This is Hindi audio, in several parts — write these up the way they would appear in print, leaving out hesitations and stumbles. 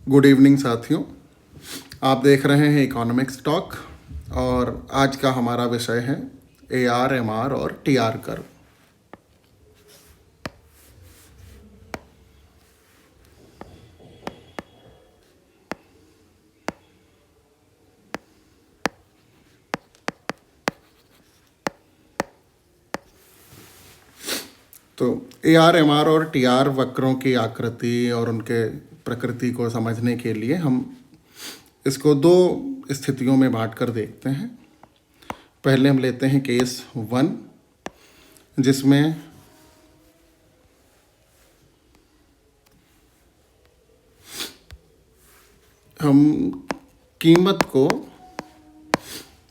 गुड इवनिंग साथियों। आप देख रहे हैं इकोनॉमिक्स टॉक और आज का हमारा विषय है AR, MR और TR कर्व। तो AR, MR और TR वक्रों की आकृति और उनके प्रकृति को समझने के लिए हम इसको दो स्थितियों में बांट कर देखते हैं। पहले हम लेते हैं केस 1, जिसमें हम कीमत को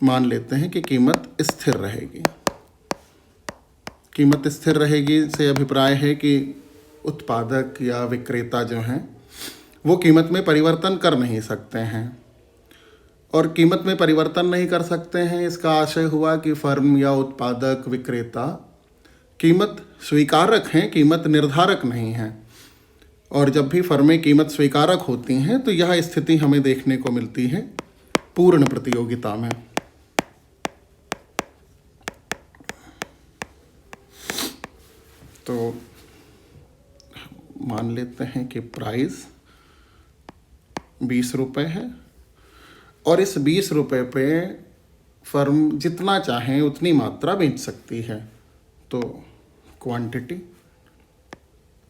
मान लेते हैं कि कीमत स्थिर रहेगी। कीमत स्थिर रहेगी से अभिप्राय है कि उत्पादक या विक्रेता जो हैं वो कीमत में परिवर्तन कर नहीं सकते हैं, और कीमत में परिवर्तन नहीं कर सकते हैं इसका आशय हुआ कि फर्म या उत्पादक विक्रेता कीमत स्वीकारक हैं, कीमत निर्धारक नहीं हैं। और जब भी फर्में कीमत स्वीकारक होती हैं तो यह स्थिति हमें देखने को मिलती है पूर्ण प्रतियोगिता में। तो मान लेते हैं कि प्राइस 20 रुपये है और इस 20 रुपये पे फर्म जितना चाहें उतनी मात्रा बेच सकती है। तो क्वांटिटी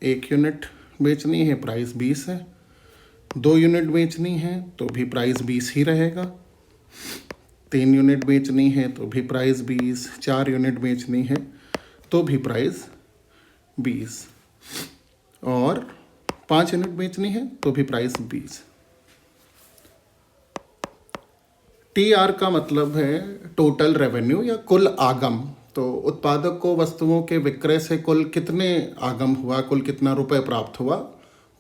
1 यूनिट बेचनी है, प्राइस 20 है। 2 यूनिट बेचनी है तो भी प्राइस 20 ही रहेगा। 3 यूनिट बेचनी है तो भी प्राइस 20। 4 यूनिट बेचनी है तो भी प्राइस 20 और 5 यूनिट बेचनी है तो भी प्राइस 20। TR का मतलब है टोटल रेवेन्यू या कुल आगम। तो उत्पादक को वस्तुओं के विक्रय से कुल कितने आगम हुआ, कुल कितना रुपए प्राप्त हुआ,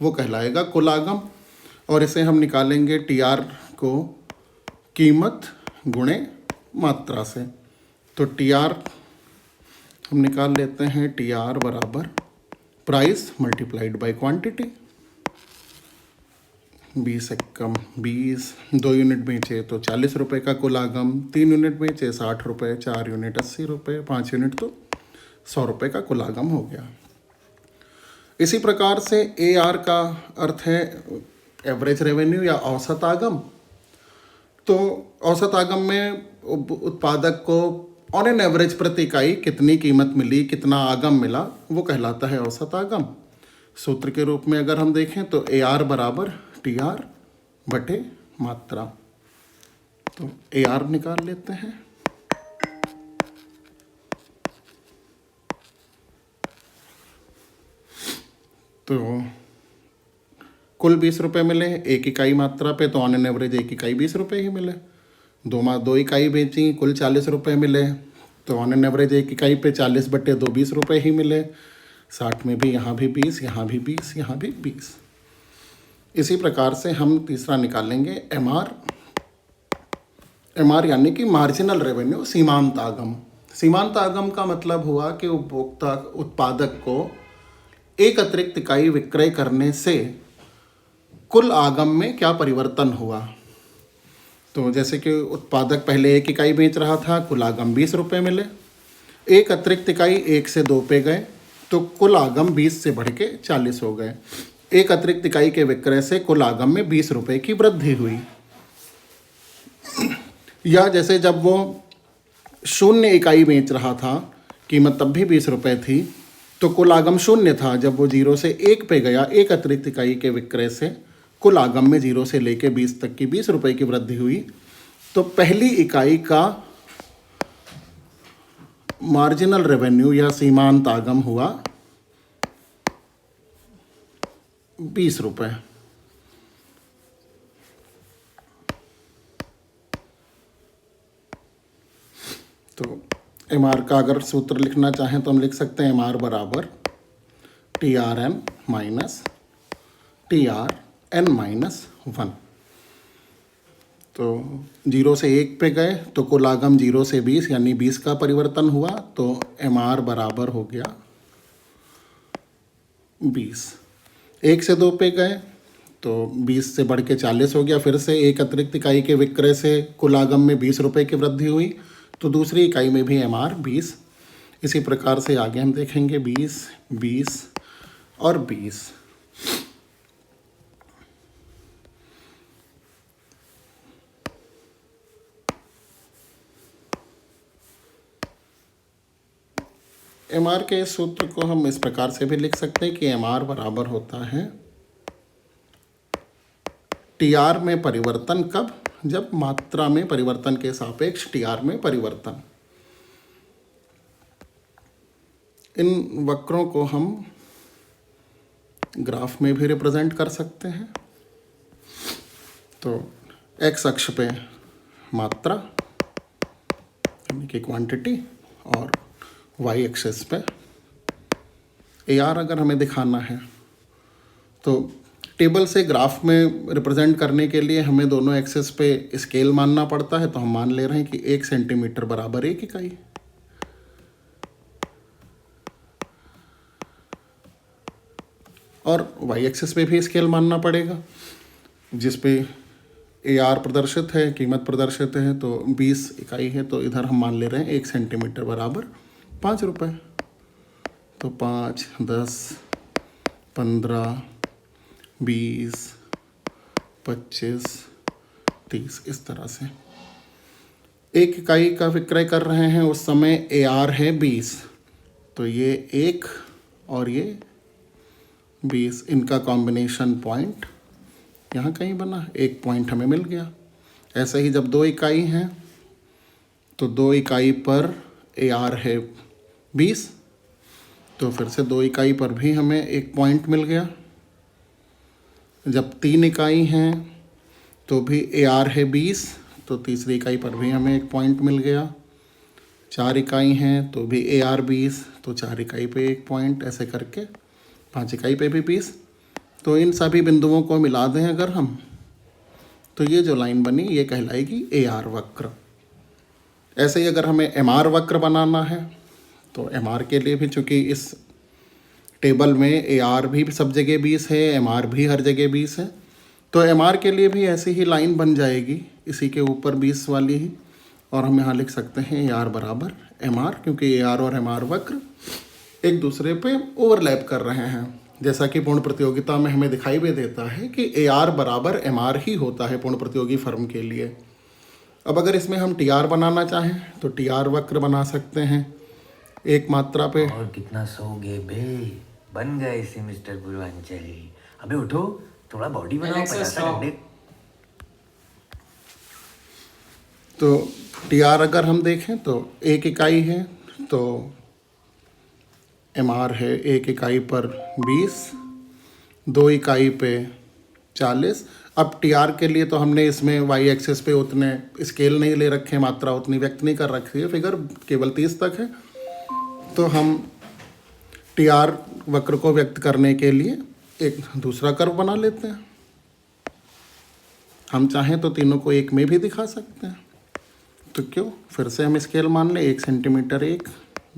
वो कहलाएगा कुल आगम। और इसे हम निकालेंगे TR को कीमत गुणे मात्रा से। तो TR हम निकाल लेते हैं, TR बराबर प्राइस मल्टीप्लाइड बाय क्वांटिटी। 20 एक कम 20, 2 यूनिट बेचे तो 40 रुपये का कुल आगम, 3 यूनिट बेचे 60 रुपये, 4 यूनिट 80 रुपये, 5 यूनिट तो 100 रुपये का कुल आगम हो गया। इसी प्रकार से AR का अर्थ है एवरेज रेवेन्यू या औसत आगम। तो औसत आगम में उत्पादक को ऑन एन एवरेज प्रति इकाई कितनी कीमत मिली, कितना आगम मिला, वो कहलाता है औसत आगम। सूत्र के रूप में अगर हम देखें तो AR बराबर TR बटे मात्रा। तो AR निकाल लेते हैं। तो कुल 20 रुपये मिले 1 इकाई मात्रा पे, तो ऑन एन एवरेज 1 इकाई 20 रुपये ही मिले। 2 इकाई बेची, कुल 40 रुपये मिले, तो ऑन एन एवरेज 1 इकाई पे 40 बटे 2 20 रुपये ही मिले। 60 में भी यहाँ भी 20, यहाँ भी 20, यहाँ भी 20। इसी प्रकार से हम तीसरा निकालेंगे MR यानी कि मार्जिनल रेवेन्यू, सीमांत आगम। सीमांत आगम का मतलब हुआ कि उत्पादक को एक अतिरिक्त इकाई विक्रय करने से कुल आगम में क्या परिवर्तन हुआ। तो जैसे कि उत्पादक पहले 1 इकाई बेच रहा था, कुल आगम 20 रुपये मिले। एक अतिरिक्त इकाई 1 से 2 पे गए तो कुल आगम 20 से बढ़ के 40 हो गए। एक अतिरिक्त इकाई के विक्रय से कुल आगम में 20 रुपये की वृद्धि हुई। या जैसे जब वो 0 इकाई बेच रहा था, कीमत तब भी 20 रुपये थी, तो कुल आगम 0 था। जब वो 0 से 1 पे गया, एक अतिरिक्त इकाई के विक्रय से कुल आगम में 0 से लेके 20 तक की 20 रुपये की वृद्धि हुई। तो पहली इकाई का मार्जिनल रेवेन्यू या सीमांत आगम हुआ 20 रुपये। तो MR का अगर सूत्र लिखना चाहें तो हम लिख सकते हैं MR बराबर TRN माइनस TRN माइनस 1। तो 0 से 1 पे गए तो कुल आगम 0 से 20 यानी 20 का परिवर्तन हुआ, तो MR बराबर हो गया 20। 1 से 2 पे गए तो 20 से बढ़ के 40 हो गया। फिर से एक अतिरिक्त इकाई के विक्रय से कुल आगम में 20 रुपये की वृद्धि हुई, तो दूसरी इकाई में भी MR 20। इसी प्रकार से आगे हम देखेंगे 20, 20 और 20। MR के इस सूत्र को हम इस प्रकार से भी लिख सकते हैं कि MR बराबर होता है TR में परिवर्तन। कब? जब मात्रा में परिवर्तन के सापेक्ष TR में परिवर्तन। इन वक्रों को हम ग्राफ में भी रिप्रेजेंट कर सकते हैं। तो x अक्ष पे मात्रा यानी कि क्वांटिटी और y एक्सिस पे AR अगर हमें दिखाना है तो टेबल से ग्राफ में रिप्रेजेंट करने के लिए हमें दोनों एक्सिस पे स्केल मानना पड़ता है। तो हम मान ले रहे हैं कि 1 सेंटीमीटर बराबर 1 इकाई। और y एक्सिस पे भी स्केल मानना पड़ेगा, जिस पे AR प्रदर्शित है, कीमत प्रदर्शित है। तो 20 इकाई है, तो इधर हम मान ले रहे हैं 1 सेंटीमीटर बराबर 5 रुपये। तो 5, 10, 15, 20, 25, 30 इस तरह से एक इकाई का विक्रय कर रहे हैं। उस समय AR है 20, तो ये 1 और ये 20, इनका कॉम्बिनेशन पॉइंट यहाँ कहीं बना, एक पॉइंट हमें मिल गया। ऐसे ही जब 2 इकाई हैं तो 2 इकाई पर AR है 20, तो फिर से 2 इकाई पर भी हमें एक पॉइंट मिल गया। जब 3 इकाई हैं तो भी AR है 20, तो तीसरी इकाई पर भी हमें एक पॉइंट मिल गया। 4 इकाई हैं तो भी AR 20, तो 4 इकाई पे एक पॉइंट, ऐसे करके 5 इकाई पे भी 20। तो इन सभी बिंदुओं को मिला दें अगर हम, तो ये जो लाइन बनी ये कहलाएगी AR वक्र। ऐसे ही अगर हमें MR वक्र बनाना है तो MR के लिए भी, चूँकि इस टेबल में AR भी सब जगह 20 है, MR भी हर जगह 20 है, तो MR के लिए भी ऐसी ही लाइन बन जाएगी, इसी के ऊपर 20 वाली ही। और हम यहाँ लिख सकते हैं AR बराबर MR, क्योंकि AR और MR वक्र एक दूसरे पे ओवरलैप कर रहे हैं। जैसा कि पूर्ण प्रतियोगिता में हमें दिखाई भी देता है कि AR बराबर MR ही होता है पूर्ण प्रतियोगी फर्म के लिए। अब अगर इसमें हम TR बनाना चाहें तो TR वक्र बना सकते हैं एक मात्रा पे। और कितना सोओगे बे? बन गए से मिस्टर पूर्वांचली। अबे उठो, थोड़ा बॉडी बनाओ। 50 घंटे। तो TR अगर हम देखें तो 1 इकाई है, तो MR है 1 इकाई पर 20, 2 इकाई पे 40। अब TR के लिए तो हमने इसमें y एक्सिस पे उतने स्केल नहीं ले रखे, मात्रा उतनी व्यक्त नहीं कर रखी है, फिगर केवल 30 तक है। तो हम TR वक्र को व्यक्त करने के लिए एक दूसरा कर्व बना लेते हैं। हम चाहें तो तीनों को एक में भी दिखा सकते हैं, तो क्यों, फिर से हम स्केल मान लें 1 सेंटीमीटर, 1,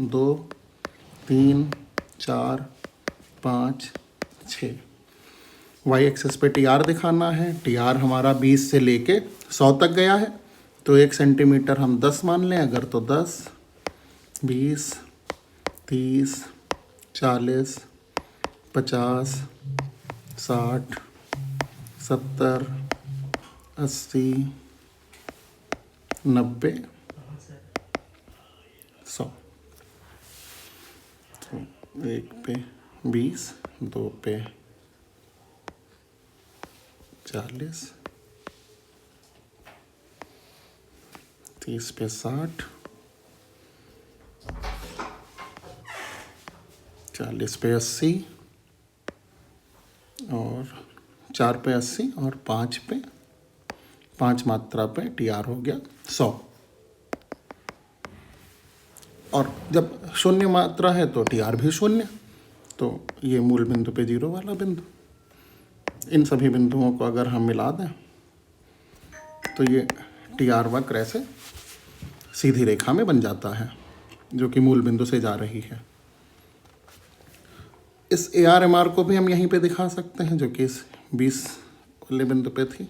2, 3, 4, 5, 6। y एक्सिस पे TR दिखाना है। TR हमारा 20 से लेके 100 तक गया है, तो 1 सेंटीमीटर हम 10 मान लें अगर, तो 10, 20, 30, 40, 50, 60, 70, 80, 90, 100। तो 1 पे 20, 2 पे 40, 30 पे 60, 40 पे 80 और 4 पे 80 और 5 मात्रा पे TR हो गया 100। और जब शून्य मात्रा है तो TR भी शून्य, तो ये मूल बिंदु पे 0 वाला बिंदु। इन सभी बिंदुओं को अगर हम मिला दें तो ये TR वक्र ऐसे सीधी रेखा में बन जाता है, जो कि मूल बिंदु से जा रही है। इस AR MR को भी हम यहीं पे दिखा सकते हैं, जो कि इस 20 पहले बिंदु पे थी,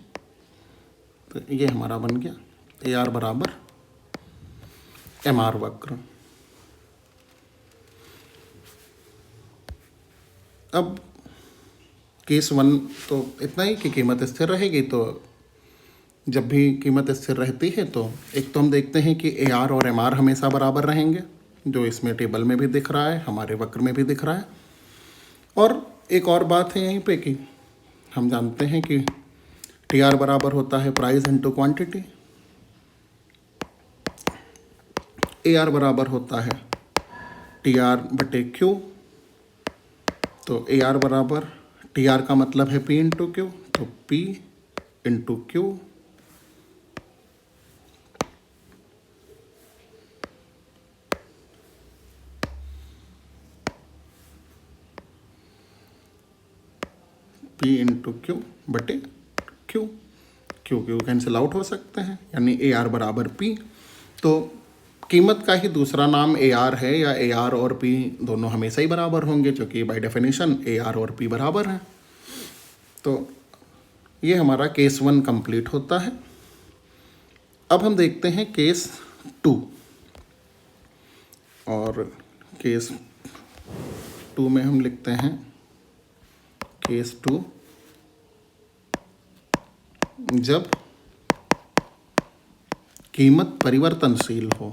तो ये हमारा बन गया ए आर बराबर एम आर वक्र। अब केस 1 तो इतना ही कि कीमत स्थिर रहेगी, तो जब भी कीमत स्थिर रहती है तो एक तो हम देखते हैं कि ए आर और एम आर हमेशा बराबर रहेंगे, जो इसमें टेबल में भी दिख रहा है, हमारे वक्र में भी दिख रहा है। और एक और बात है यहीं पे कि हम जानते हैं कि टी आर बराबर होता है price into quantity, A R बराबर होता है टी आर बटे क्यू। तो ए आर बराबर टी आर का मतलब है पी इंटू क्यू, तो P into Q P into Q बटे Q. Q Q cancel out हो सकते हैं, यानी ए आर बराबर पी। तो कीमत का ही दूसरा नाम ए आर है, या ए आर और पी दोनों हमेशा ही बराबर होंगे, क्योंकि बाय डेफिनेशन ए आर और पी बराबर हैं। तो ये हमारा केस 1 कंप्लीट होता है। अब हम देखते हैं केस 2, और केस 2 में हम लिखते हैं केस 2 जब कीमत परिवर्तनशील हो।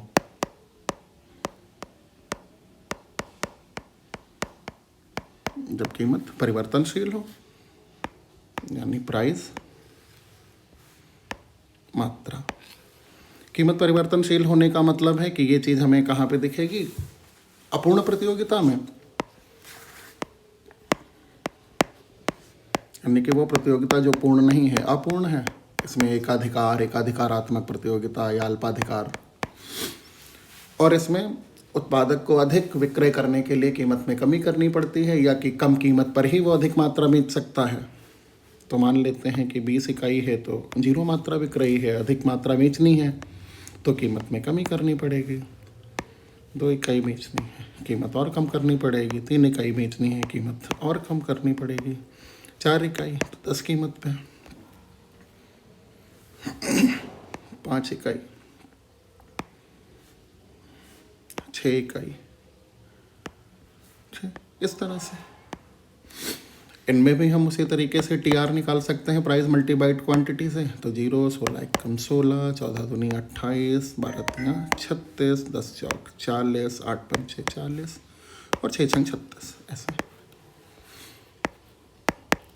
जब कीमत परिवर्तनशील हो यानी प्राइस मात्रा। कीमत परिवर्तनशील होने का मतलब है कि ये चीज़ हमें कहाँ पे दिखेगी, अपूर्ण प्रतियोगिता में, यानी कि वो प्रतियोगिता जो पूर्ण नहीं है, अपूर्ण है। इसमें एकाधिकार, एकाधिकारात्मक प्रतियोगिता या अल्पाधिकार, और इसमें उत्पादक को अधिक विक्रय करने के लिए कीमत में कमी करनी पड़ती है, या कि कम कीमत पर ही वो अधिक मात्रा बेच सकता है। तो मान लेते हैं कि 20 इकाई है तो 0 मात्रा विक्रयी है, अधिक मात्रा बेचनी है तो कीमत में कमी करनी पड़ेगी। 2 इकाई बेचनी है, कीमत और कम करनी पड़ेगी। 3 इकाई बेचनी है, कीमत और कम करनी पड़ेगी। 4 इकाई तो 10 कीमत पे। 5 इकाई, 6 इकाई, इस तरह से। इनमें भी हम उसी तरीके से टी आर निकाल सकते हैं प्राइस मल्टीबाइड क्वांटिटी से। तो 0, 16 एकम 16, 14 दूनी 28, 12 तिया 36, 10 चौक 40, 8 पंचे 40 और 6 छंग 36। ऐसे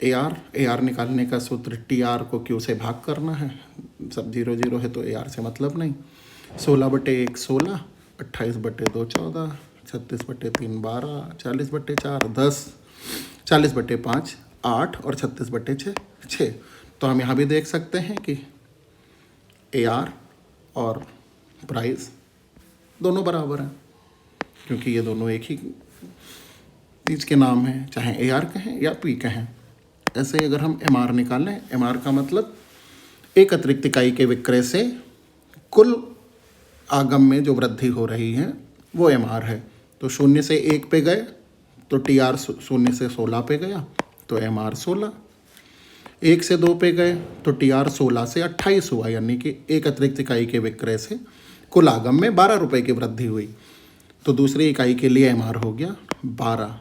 ए आर निकालने का सूत्र टी आर को क्यू से भाग करना है। सब 0 0 है तो ए आर से मतलब नहीं। 16 बटे 1 16, 28 बटे 2 14, 36 बटे 3 12, 40 बटे 4 10, 40 बटे 5 8 और 36 बटे 6 6। तो हम यहाँ भी देख सकते हैं कि ए आर और प्राइस दोनों बराबर हैं, क्योंकि ये दोनों एक ही चीज़ के नाम हैं, चाहे ए आर कहें या पी कहें। ऐसे अगर हम एम आर निकालें, एम आर का मतलब एक अतिरिक्त इकाई के विक्रय से कुल आगम में जो वृद्धि हो रही है वो एम आर है। तो 0 से 1 पे गए तो टी आर 0 से 16 पे गया तो एम आर 16। 1 से 2 पे गए तो टी आर 16 से 28 हुआ, यानी कि एक अतिरिक्त इकाई के विक्रय से कुल आगम में 12 रुपये की वृद्धि हुई। तो दूसरी इकाई के लिए एम आर हो गया 12।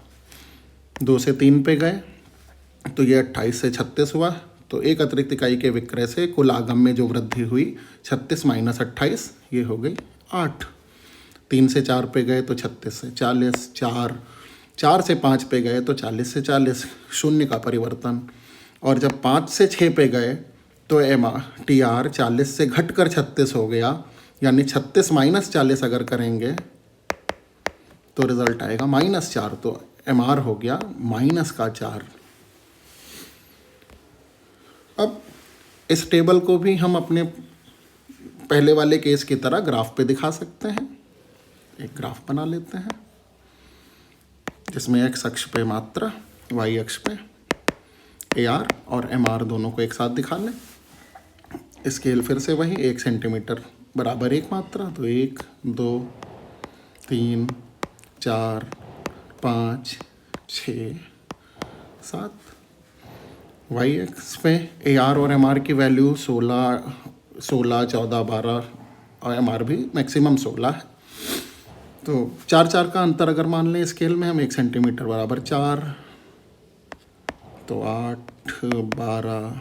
2 से 3 पे गए तो ये 28 से 36 हुआ, तो एक अतिरिक्त इकाई के विक्रय से कुल आगम में जो वृद्धि हुई 36 माइनस 28, ये हो गई 8। 3 से 4 पे गए तो 36 से 40, 4 से 5 पे गए तो 40 से 40, शून्य का परिवर्तन। और जब 5 से 6 पे गए तो एम टी आर 40 से घटकर 36 हो गया, यानी 36 माइनस 40 अगर करेंगे तो रिजल्ट आएगा -4। तो एम आर हो गया -4। अब इस टेबल को भी हम अपने पहले वाले केस की तरह ग्राफ पे दिखा सकते हैं। एक ग्राफ बना लेते हैं जिसमें एक्स अक्ष पे मात्रा, वाई अक्ष पे ए आर और एम आर दोनों को एक साथ दिखा लें। स्केल फिर से वही 1 सेंटीमीटर बराबर 1 मात्रा, तो 1 2 3 4 5 6 7 वाई एक्स पे ए आर और एम आर की वैल्यू 16, 14, 12 और एम आर भी मैक्सिमम 16 है। तो 4 का अंतर अगर मान लें स्केल में हम 1 सेंटीमीटर बराबर 4, तो 8, 12,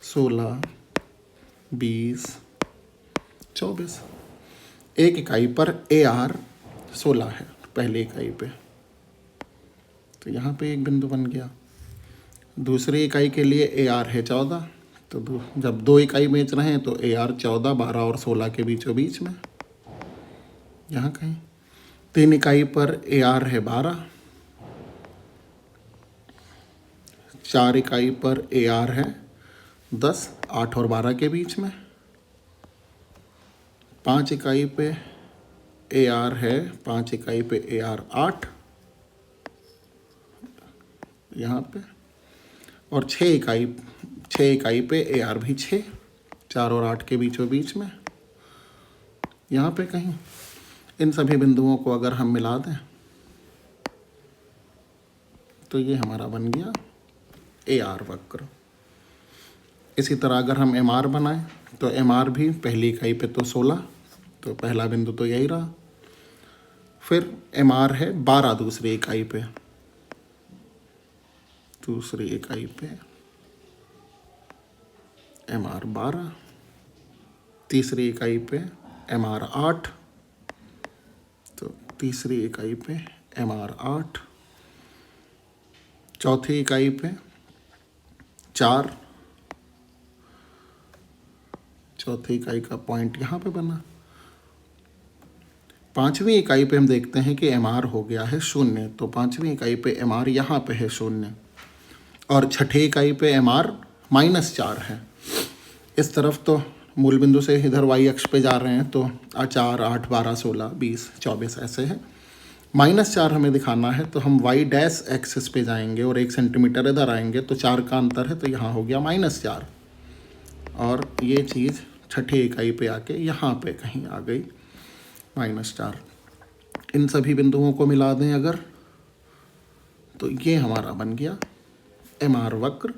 16, 20, 24। एक इकाई पर ए आर 16 है पहली इकाई पे, तो यहाँ पे एक बिंदु बन गया। दूसरी इकाई के लिए ए आर है 14, तो जब 2 इकाई बेच रहे हैं तो ए आर 14, 12 और 16 के बीचों बीच में यहाँ कहीं। 3 इकाई पर ए आर है 12, 4 इकाई पर ए आर है 10, 8 और 12 के बीच में। 5 इकाई पे ए आर है, 5 इकाई पे ए आर 8 यहाँ पे, और 6 इकाई पे ए आर भी 6, 4 और 8 के बीचों बीच में यहाँ पे कहीं। इन सभी बिंदुओं को अगर हम मिला दें तो ये हमारा बन गया ए आर वक्र। इसी तरह अगर हम एम आर बनाएं तो एम आर भी पहली इकाई पे तो 16, तो पहला बिंदु तो यही रहा। फिर एम आर है 12 दूसरी इकाई पे, एम आर 12, तीसरी इकाई पे एम आर 8, तो तीसरी इकाई पे एम आर 8, चौथी इकाई पे 4, चौथी इकाई का पॉइंट यहाँ पे बना। पांचवी इकाई पे हम देखते हैं कि एम आर हो गया है 0, तो पांचवी इकाई पे एम आर यहाँ पे है 0, और छठी इकाई पे एम आर -4 है। इस तरफ तो मूल बिंदु से इधर वाई अक्ष पे जा रहे हैं, तो 4, 8, 12, 16, 20, 24 ऐसे है। -4 हमें दिखाना है तो हम वाई डैश एक्सिस पे जाएंगे और 1 सेंटीमीटर इधर आएंगे, तो 4 का अंतर है, तो यहाँ हो गया -4, और ये चीज़ छठी इकाई पे आके यहाँ पे कहीं आ गई -4। इन सभी बिंदुओं को मिला दें अगर, तो ये हमारा बन गया एम आर वक्र।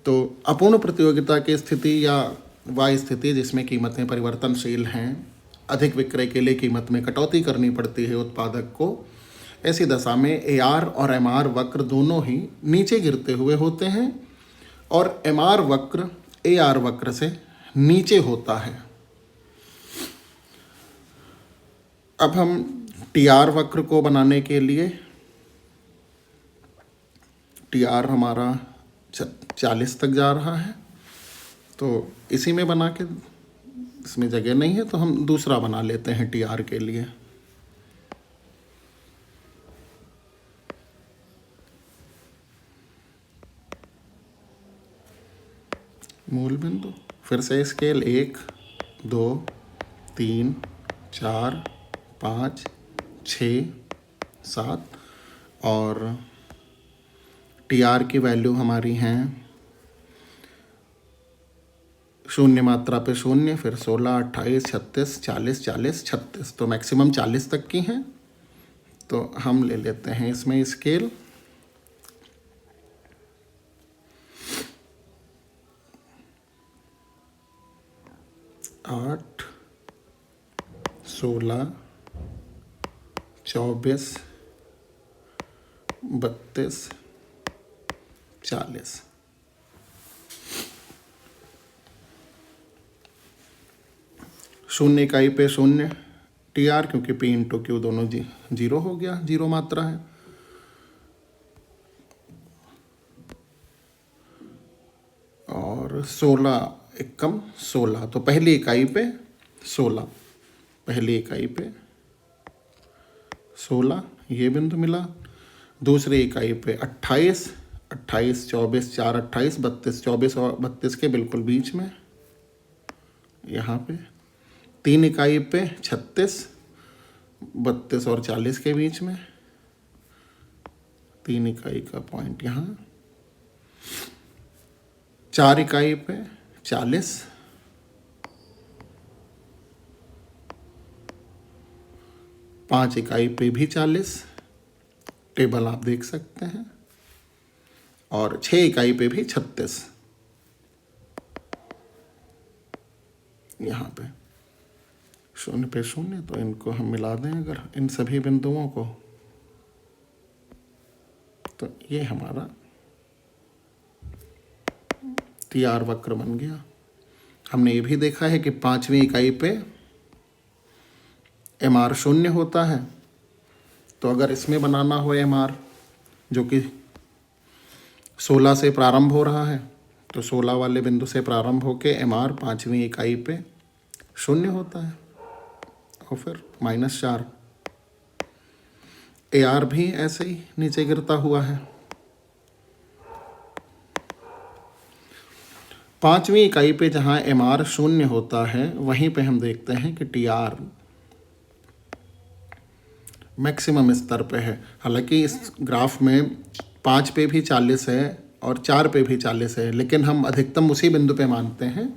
तो अपूर्ण प्रतियोगिता की स्थिति या वाई स्थिति जिसमें कीमतें परिवर्तनशील हैं, अधिक विक्रय के लिए कीमत में कटौती करनी पड़ती है उत्पादक को, ऐसी दशा में ए आर और एम आर वक्र दोनों ही नीचे गिरते हुए होते हैं, और एम आर वक्र ए आर वक्र से नीचे होता है। अब हम टी आर वक्र को बनाने के लिए, टी आर हमारा 40 तक जा रहा है, तो इसी में बना के, इसमें जगह नहीं है तो हम दूसरा बना लेते हैं टी आर के लिए। मूल बिंदु, फिर से स्केल 1, 2, 3, 4, 5, 6, 7, और टी आर की वैल्यू हमारी हैं 0 मात्रा पे 0, फिर 16, 28, 36, 40, 40, 36, तो मैक्सिमम 40 तक की हैं। तो हम ले लेते हैं इसमें स्केल, आठ, 16, 24, 32, 40। शून्य इकाई पे 0 टी आर, क्योंकि पी इंटू क्यू दोनों 0 हो गया, 0 मात्रा है। और 16 एकम 16, तो पहली इकाई पे 16, पहली इकाई पे 16 ये बिंदु मिला। दूसरी इकाई पे 28, 28, 24, 4, 28, 32, 24 और 32 के बिल्कुल बीच में यहाँ पे। 3 इकाई पे 36, 32 और 40 के बीच में, 3 इकाई का पॉइंट यहाँ। 4 इकाई पे 40, 5 इकाई पे भी 40, टेबल आप देख सकते हैं। और 6 इकाई पे भी 36। यहाँ पे 0 पे 0, तो इनको हम मिला दें अगर इन सभी बिंदुओं को, तो ये हमारा TR वक्र बन गया। हमने ये भी देखा है कि 5वीं इकाई पे MR 0 होता है, तो अगर इसमें बनाना हो MR जो कि 16 से प्रारंभ हो रहा है, तो 16 वाले बिंदु से प्रारंभ होके MR 5वीं इकाई पे 0 होता है और फिर -4। AR भी ऐसे ही नीचे गिरता हुआ है। 5वीं इकाई पे जहाँ MR 0 होता है, वहीं पे हम देखते हैं कि TR मैक्सिमम स्तर पे है। हालांकि इस ग्राफ में 5 पे भी 40 है और 4 पे भी 40 है, लेकिन हम अधिकतम उसी बिंदु पे मानते हैं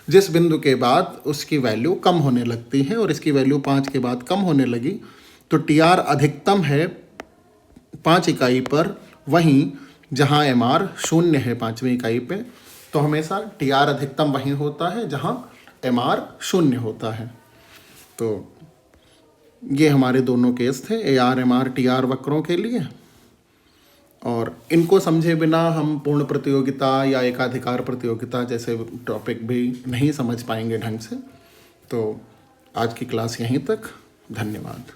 जिस बिंदु के बाद उसकी वैल्यू कम होने लगती है, और इसकी वैल्यू 5 के बाद कम होने लगी, तो TR अधिकतम है 5 इकाई पर, वहीं जहाँ MR 0 है 5वीं इकाई पे, तो हमेशा TR अधिकतम वहीं होता है जहाँ MR 0 होता है। तो ये हमारे दोनों केस थे AR MR TR वक्रों के लिए, और इनको समझे बिना हम पूर्ण प्रतियोगिता या एकाधिकार प्रतियोगिता जैसे टॉपिक भी नहीं समझ पाएंगे ढंग से। तो आज की क्लास यहीं तक। धन्यवाद।